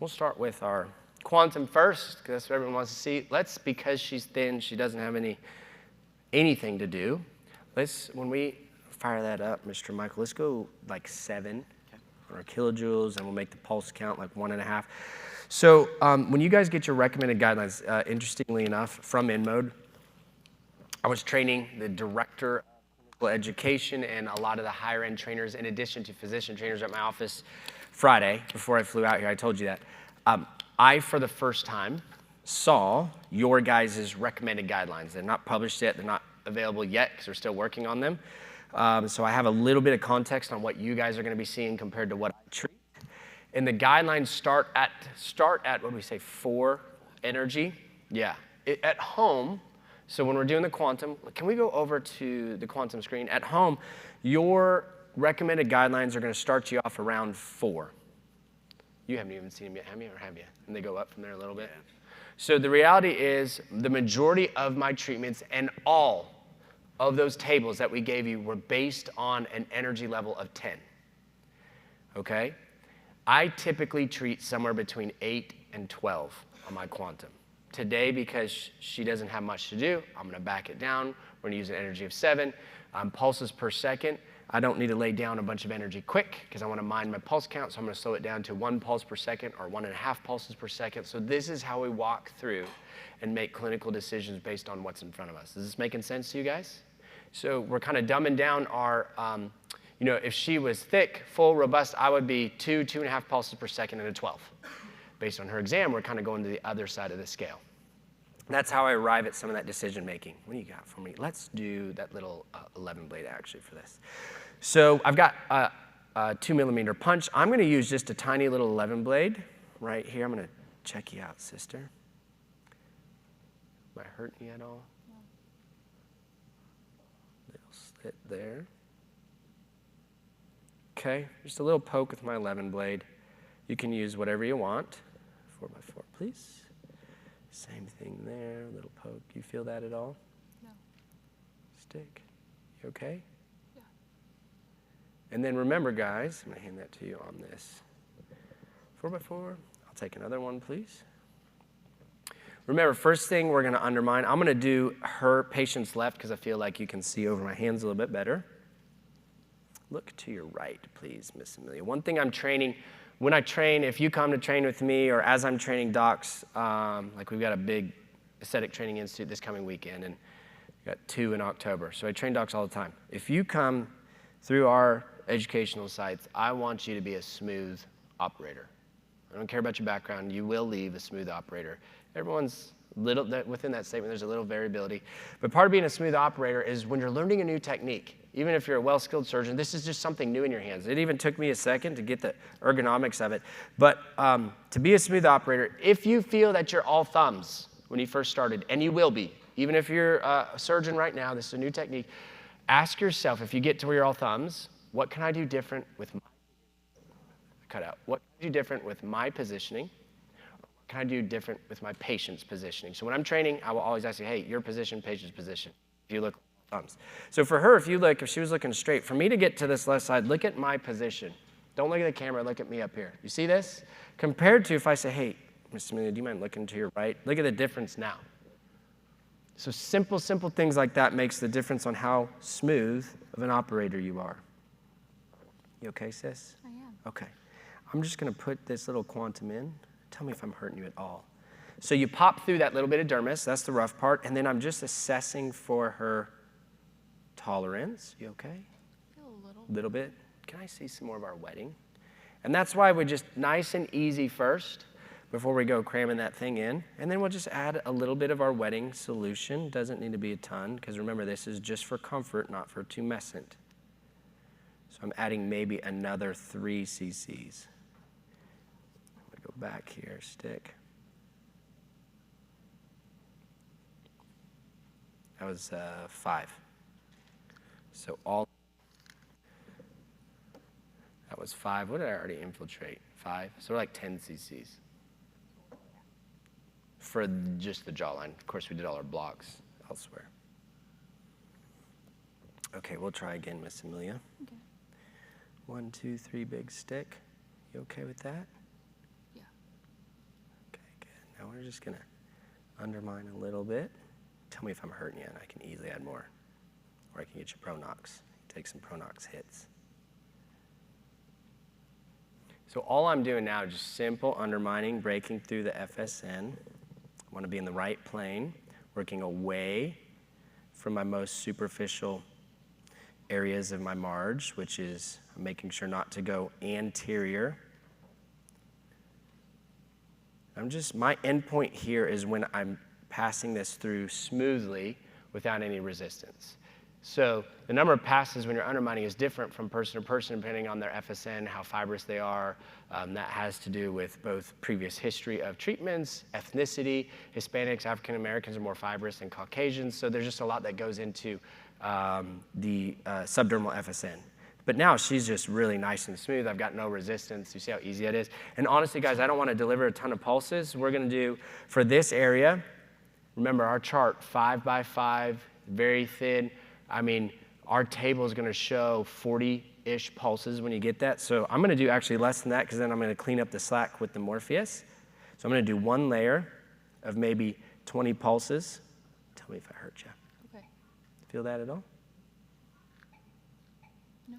We'll start with our quantum first, because that's what everyone wants to see. Because she's thin, she doesn't have anything to do. When we fire that up, Mr. Michael, let's go like 7 on our kilojoules, and we'll make the pulse count like 1.5. So when you guys get your recommended guidelines, interestingly enough, from InMode, I was training the director of clinical education and a lot of the higher end trainers, in addition to physician trainers at my office Friday before I flew out here. I told you that. I, for the first time, saw your guys' recommended guidelines. They're not published yet. They're not available yet because we're still working on them. So I have a little bit of context on what you guys are going to be seeing compared to what I treat. And the guidelines start at what do we say, 4 energy? Yeah. At home, so when we're doing the quantum, can we go over to the quantum screen? At home, your recommended guidelines are going to start you off around 4. You haven't even seen them yet, have you? Or have you? And they go up from there a little bit. So the reality is the majority of my treatments and all of those tables that we gave you were based on an energy level of 10. Okay? I typically treat somewhere between 8 and 12 on my quantum. Today, because she doesn't have much to do, I'm going to back it down. We're going to use an energy of 7. Pulses per second. I don't need to lay down a bunch of energy quick because I want to mind my pulse count, so I'm going to slow it down to 1 pulse per second or 1.5 pulses per second. So this is how we walk through and make clinical decisions based on what's in front of us. Is this making sense to you guys? So we're kind of dumbing down our, if she was thick, full, robust, I would be 2.5 pulses per second and a 12. Based on her exam, we're kind of going to the other side of the scale. That's how I arrive at some of that decision making. What do you got for me? Let's do that little 11 blade actually for this. So I've got a 2mm punch. I'm going to use just a tiny little 11 blade right here. I'm going to check you out, sister. Am I hurting you at all? No. Little slit there. Okay, just a little poke with my 11 blade. You can use whatever you want. 4x4, please. Same thing there, little poke. You feel that at all? No. Stick. You okay? Yeah. And then remember, guys, I'm going to hand that to you on this 4x4. I'll take another one, please. Remember, first thing we're going to undermine, I'm going to do her patient's left because I feel like you can see over my hands a little bit better. Look to your right, please, Miss Amelia. One thing I'm training, when I train, if you come to train with me or as I'm training docs, like we've got a big aesthetic training institute this coming weekend, and we've got 2 in October. So I train docs all the time. If you come through our educational sites, I want you to be a smooth operator. I don't care about your background. You will leave a smooth operator. Everyone's within that statement, there's a little variability. But part of being a smooth operator is when you're learning a new technique. Even if you're a well-skilled surgeon, this is just something new in your hands. It even took me a second to get the ergonomics of it. But to be a smooth operator, if you feel that you're all thumbs when you first started, and you will be, even if you're a surgeon right now, this is a new technique, ask yourself, if you get to where you're all thumbs, what can I do different with my What can I do different with my positioning? What can I do different with my patient's positioning? So when I'm training, I will always ask you, hey, your position, patient's position. If you look thumbs. So for her, if she was looking straight, for me to get to this left side, look at my position. Don't look at the camera, look at me up here. You see this? Compared to if I say, hey, Miss Amelia, do you mind looking to your right? Look at the difference now. So simple things like that makes the difference on how smooth of an operator you are. You okay, sis? I am. Okay. I'm just going to put this little quantum in. Tell me if I'm hurting you at all. So you pop through that little bit of dermis. That's the rough part. And then I'm just assessing for her tolerance. You okay? I feel a little. Little bit. Can I see some more of our wetting? And that's why we're just nice and easy first before we go cramming that thing in. And then we'll just add a little bit of our wetting solution. Doesn't need to be a ton, because remember, this is just for comfort, not for tumescent. So I'm adding maybe another 3 cc's. I'm going to go back here, stick. That was 5. So that was 5. What did I already infiltrate? 5. So we're like 10 cc's for just the jawline. Of course, we did all our blocks elsewhere. Okay, we'll try again, Miss Amelia. Okay. 1, 2, 3, big stick. You okay with that? Yeah. just gonna undermine a little bit. Tell me if I'm hurting you, and I can easily add more. Or I can get you Pronox. Take some Pronox hits. So all I'm doing now is just simple undermining, breaking through the FSN. I want to be in the right plane, working away from my most superficial areas of my marge, which is making sure not to go anterior. My end point here is when I'm passing this through smoothly without any resistance. So the number of passes when you're undermining is different from person to person depending on their FSN, how fibrous they are. That has to do with both previous history of treatments, ethnicity. Hispanics, African Americans are more fibrous than Caucasians. So there's just a lot that goes into the subdermal FSN. But now she's just really nice and smooth. I've got no resistance. You see how easy that is? And honestly, guys, I don't want to deliver a ton of pulses. We're going to do, for this area, remember our chart, 5 by 5, very thin. I mean, our table is going to show 40-ish pulses when you get that. So I'm going to do actually less than that because then I'm going to clean up the slack with the Morpheus. So I'm going to do one layer of maybe 20 pulses. Tell me if I hurt you. Okay. Feel that at all? No.